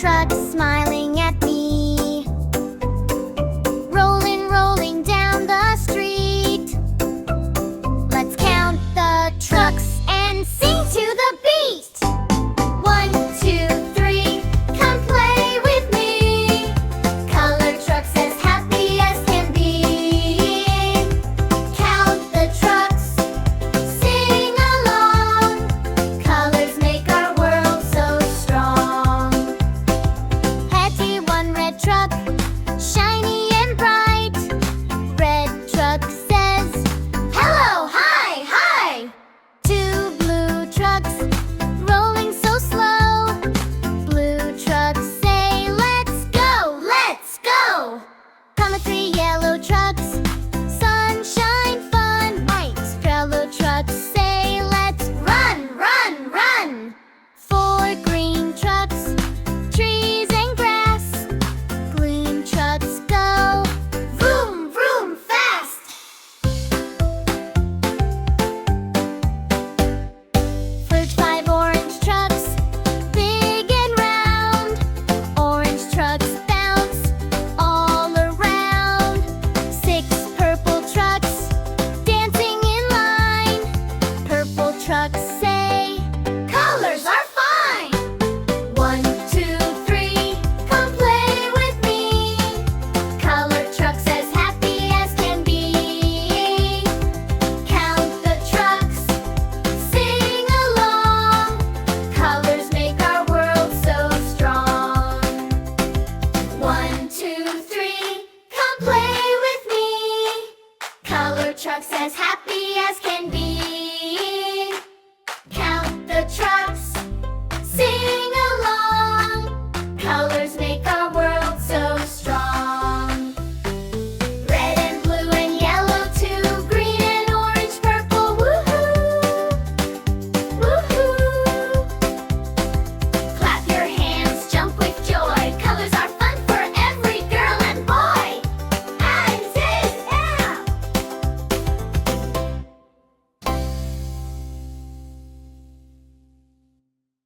truck smiling at me. Rolling, rolling down the street. Let's count the trucks and sing to the beat. 1, 2, 3, come play with me. Color trucks as happy as can be. Count the trucks, sing along. Colors make our world so strong. Hetty, one red truck, shiny and bright. Red truck says, hello, hi, hi. 2 blue trucks, rolling so slow. Blue trucks say, let's go, let's go. Come 3 yellow trucks, sunshine fun. White yellow trucks say, let's run, run, run. 4 green trucks, trees and grass. Green trucks go, vroom, vroom, fast. First 5 orange trucks, big and round. Orange trucks bounce all around. 6 purple trucks, dancing in line. Purple trucks say, colors are fine. 1, 2, 3, come play with me. Color trucks as happy as can be. Count the trucks, sing along. Colors make our world so strong. 1, 2, 3, come play with me. Color trucks as happy as can be.